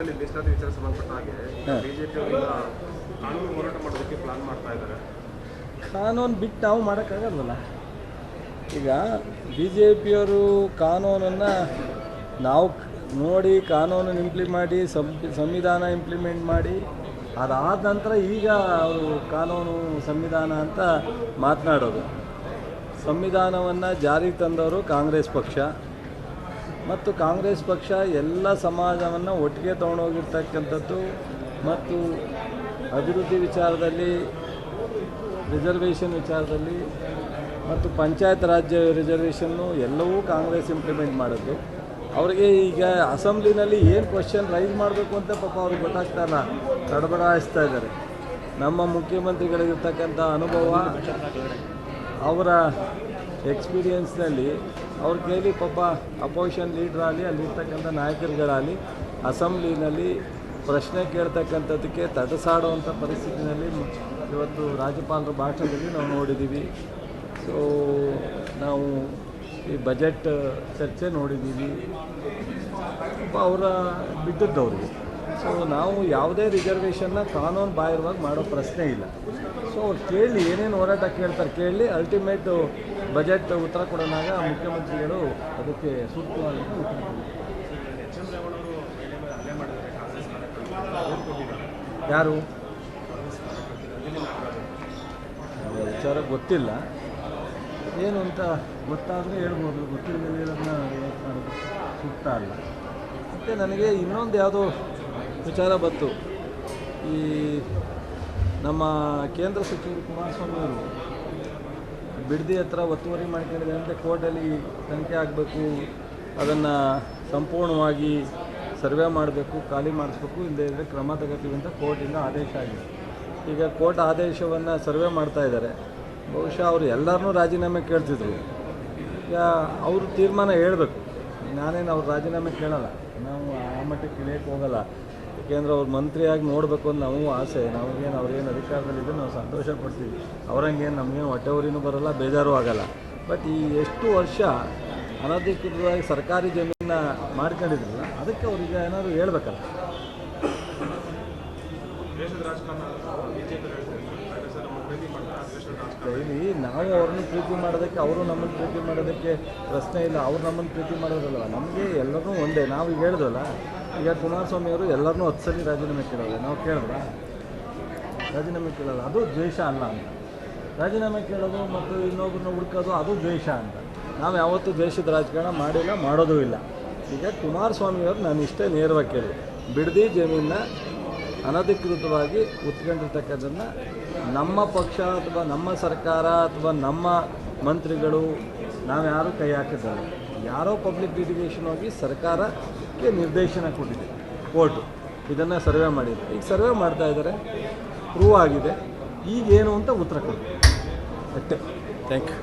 ಮೀಸಲಾತಿ ವಿಚಾರ ಸಂಬಂಧಪಟ್ಟ ಹಾಗೆ ಬಿಜೆಪಿ ಕಾನೂನು ಹೋರಾಟ ಮಾಡೋದಕ್ಕೆ ಪ್ಲಾನ್ ಮಾಡ್ತಾ ಇದ್ದಾರೆ. ಕಾನೂನು ಬಿಟ್ಟು ನಾವು ಮಾಡೋಕ್ಕಾಗಲ್ವಲ್ಲ. ಈಗ ಬಿ ಜೆ ಪಿಯವರು ಕಾನೂನನ್ನು ನಾವು ನೋಡಿ ಕಾನೂನನ್ನು ಸಂವಿಧಾನ ಇಂಪ್ಲಿಮೆಂಟ್ ಮಾಡಿ ಅದಾದ ನಂತರ ಈಗ ಅವರು ಕಾನೂನು ಸಂವಿಧಾನ ಅಂತ ಮಾತನಾಡೋದು. ಸಂವಿಧಾನವನ್ನು ಜಾರಿಗೆ ತಂದವರು ಕಾಂಗ್ರೆಸ್ ಪಕ್ಷ ಮತ್ತು ಕಾಂಗ್ರೆಸ್ ಪಕ್ಷ ಎಲ್ಲ ಸಮಾಜವನ್ನು ಒಟ್ಟಿಗೆ ತೊಗೊಂಡೋಗಿರ್ತಕ್ಕಂಥದ್ದು ಮತ್ತು ಅಭಿವೃದ್ಧಿ ವಿಚಾರದಲ್ಲಿ, ರಿಸರ್ವೇಷನ್ ವಿಚಾರದಲ್ಲಿ ಮತ್ತು ಪಂಚಾಯತ್ ರಾಜ್ಯ ರಿಸರ್ವೇಷನ್ನು ಎಲ್ಲವೂ ಕಾಂಗ್ರೆಸ್ ಇಂಪ್ಲಿಮೆಂಟ್ ಮಾಡಿದ್ದು. ಅವರಿಗೆ ಈಗ ಅಸೆಂಬ್ಲಿನಲ್ಲಿ ಏನು ಕ್ವಶನ್ ರೈಸ್ ಮಾಡಬೇಕು ಅಂತ ಪಾಪ ಅವ್ರಿಗೆ ಗೊತ್ತಾಗ್ತಾ ಇಲ್ಲ, ತಡಬಡಾಯಿಸ್ತಾ ಇದ್ದಾರೆ. ನಮ್ಮ ಮುಖ್ಯಮಂತ್ರಿಗಳಿಗಿರ್ತಕ್ಕಂಥ ಅನುಭವ, ಅವರ ಎಕ್ಸ್ಪೀರಿಯನ್ಸ್ನಲ್ಲಿ ಅವ್ರ ಕೈಲಿ ಪಾಪ ಅಪೋಸಿಷನ್ ಲೀಡ್ರಾಗಲಿ ಅಲ್ಲಿರ್ತಕ್ಕಂಥ ನಾಯಕರುಗಳಾಗಲಿ ಅಸೆಂಬ್ಲಿನಲ್ಲಿ ಪ್ರಶ್ನೆ ಕೇಳ್ತಕ್ಕಂಥದ್ದಕ್ಕೆ ತಟಸಾಡುವಂಥ ಪರಿಸ್ಥಿತಿನಲ್ಲಿ ಇವತ್ತು ರಾಜ್ಯಪಾಲರ ಭಾಷಣದಲ್ಲಿ ನಾವು ನೋಡಿದ್ದೀವಿ. ಸೊ ನಾವು ಈ ಬಜೆಟ್ ಚರ್ಚೆ ನೋಡಿದ್ದೀವಿ. ಅವರ ಬಿದ್ದದ್ದವ್ರಿಗೆ. ಸೊ ನಾವು ಯಾವುದೇ ರಿಸರ್ವೇಷನ್ನ ಕಾನೂನು ಬಾಹಿರವಾಗಿ ಮಾಡೋ ಪ್ರಶ್ನೆ ಇಲ್ಲ. ಸೊ ಅವ್ರು ಕೇಳಿ ಏನೇನು ಹೋರಾಟ ಕೇಳ್ತಾರೆ ಕೇಳಿ, ಅಲ್ಟಿಮೇಟ್ ಬಜೆಟ್ ಉತ್ತರ ಕೊಡೋಣಾಗ ಮುಖ್ಯಮಂತ್ರಿಗಳು ಅದಕ್ಕೆ ಸೂಕ್ತವಾಗಿ ಉತ್ತರ ಕೊಡ್ತಾರೆ. ಯಾರು ವಿಚಾರ ಗೊತ್ತಿಲ್ಲ, ಏನು ಅಂತ ಗೊತ್ತಾದರೆ ಹೇಳ್ಬೋದು, ಗೊತ್ತಿಲ್ಲದೆ ಹೇಳೋದನ್ನ ಮಾಡೋದು ಸೂಕ್ತ ಅಲ್ಲ. ಮತ್ತು ನನಗೆ ಇನ್ನೊಂದು ಯಾವುದೋ ವಿಚಾರ ಬಂತು. ಈ ನಮ್ಮ ಕೇಂದ್ರ ಸಚಿವರು ಕುಮಾರಸ್ವಾಮಿ ಅವರು ಬಿಡದಿ ಹತ್ರ ಒತ್ತುವರಿ ಮಾಡ್ಕೊಂಡಿದ್ದಾರೆ ಅಂತ ಕೋರ್ಟಲ್ಲಿ ತನಿಖೆ ಆಗಬೇಕು, ಅದನ್ನು ಸಂಪೂರ್ಣವಾಗಿ ಸರ್ವೆ ಮಾಡಬೇಕು, ಖಾಲಿ ಮಾಡಿಸ್ಬೇಕು, ಇಲ್ಲದೇ ಇದ್ದರೆ ಕ್ರಮ ತಗೋತೀವಿ ಅಂತ ಕೋರ್ಟಿಂದ ಆದೇಶ ಆಗಿದೆ. ಈಗ ಕೋರ್ಟ್ ಆದೇಶವನ್ನು ಸರ್ವೆ ಮಾಡ್ತಾ ಇದ್ದಾರೆ. ಬಹುಶಃ ಅವರು ಎಲ್ಲರನ್ನೂ ರಾಜೀನಾಮೆ ಕೇಳ್ತಿದ್ರು. ಈಗ ಅವರು ತೀರ್ಮಾನ ಹೇಳಬೇಕು. ನಾನೇನು ಅವ್ರ ರಾಜೀನಾಮೆ ಕೇಳಲ್ಲ, ನಾವು ಆ ಮಟ್ಟಕ್ಕೆ ಇಳಿಯೋಕ್ಕೆ ಹೋಗಲ್ಲ. ಏಕೆಂದರೆ ಅವ್ರು ಮಂತ್ರಿಯಾಗಿ ನೋಡಬೇಕು ಅಂತ ನಮಗೂ ಆಸೆ. ನಮಗೇನು ಅವ್ರೇನು ಅಧಿಕಾರದಲ್ಲಿದ್ದರೆ ನಾವು ಸಂತೋಷ ಪಡ್ತೀವಿ. ಅವ್ರಂಗೇನು ನಮಗೇನು ಹೊಟ್ಟೆವರಿನೂ ಬರೋಲ್ಲ, ಬೇಜಾರೂ ಆಗೋಲ್ಲ. ಬಟ್ ಈ ಎಷ್ಟು ವರ್ಷ ಅನಧಿಕೃತವಾಗಿ ಸರ್ಕಾರಿ ಜಮೀನನ್ನ ಮಾಡ್ಕೊಂಡಿದ್ರಲ್ಲ, ಅದಕ್ಕೆ ಅವ್ರಿಗೆ ಏನಾದರೂ ಹೇಳ್ಬೇಕಲ್ಲ. ಇಲ್ಲಿ ನಾವು ಅವ್ರನ್ನ ಪ್ರೀತಿ ಮಾಡೋದಕ್ಕೆ, ಅವರು ನಮ್ಮನ್ನು ಪ್ರೀತಿ ಮಾಡೋದಕ್ಕೆ ಪ್ರಶ್ನೆ ಇಲ್ಲ. ಅವ್ರು ನಮ್ಮನ್ನು ಪ್ರೀತಿ ಮಾಡೋದಲ್ಲ, ನಮಗೆ ಎಲ್ಲರೂ ಒಂದೇ. ನಾವು ಈಗ ಹೇಳಿದ್ವಲ್ಲ, ಈಗ ಕುಮಾರಸ್ವಾಮಿ ಅವರು ಎಲ್ಲರನ್ನೂ 10 ಸಲ ರಾಜೀನಾಮೆ ಕೇಳೋದು. ನಾವು ಕೇಳಿದ್ರ ರಾಜೀನಾಮೆ ಕೇಳೋದು, ಅದು ದ್ವೇಷ ಅಲ್ಲ ಅಂತ. ರಾಜೀನಾಮೆ ಕೇಳೋದು ಮತ್ತು ಇನ್ನೊಬ್ಬರನ್ನ ಹುಡ್ಕೋದು ಅದು ದ್ವೇಷ ಅಂತ. ನಾವು ಯಾವತ್ತೂ ದ್ವೇಷದ ರಾಜಕಾರಣ ಮಾಡಿಲ್ಲ, ಮಾಡೋದೂ ಇಲ್ಲ. ಈಗ ಕುಮಾರಸ್ವಾಮಿಯವರು ನಾನು ಇಷ್ಟೇ ನೇರವಾಗಿ ಕೇಳಿ, ಬಿಡದಿ ಜಮೀನನ್ನ ಅನಧಿಕೃತವಾಗಿ ಉತ್ಕೊಂಡಿರ್ತಕ್ಕಂಥದ್ದನ್ನು ನಮ್ಮ ಪಕ್ಷ ಅಥವಾ ನಮ್ಮ ಸರ್ಕಾರ ಅಥವಾ ನಮ್ಮ ಮಂತ್ರಿಗಳು ನಾವ್ಯಾರೂ ಕೈ ಹಾಕಿದ್ದಾರೆ. ಯಾರೋ ಪಬ್ಲಿಕ್ ಲಿಟಿಗೇಷನ್ ಹೋಗಿ ಸರ್ಕಾರಕ್ಕೆ ನಿರ್ದೇಶನ ಕೊಟ್ಟಿದೆ ಕೋರ್ಟು, ಇದನ್ನು ಸರ್ವೆ ಮಾಡಿದೆ. ಈಗ ಸರ್ವೆ ಮಾಡ್ತಾ ಇದ್ದಾರೆ, ಪ್ರೂವ್ ಆಗಿದೆ. ಈಗೇನು ಅಂತ ಉತ್ತರ ಕೊಡಿ ಅಷ್ಟೇ. Thank you.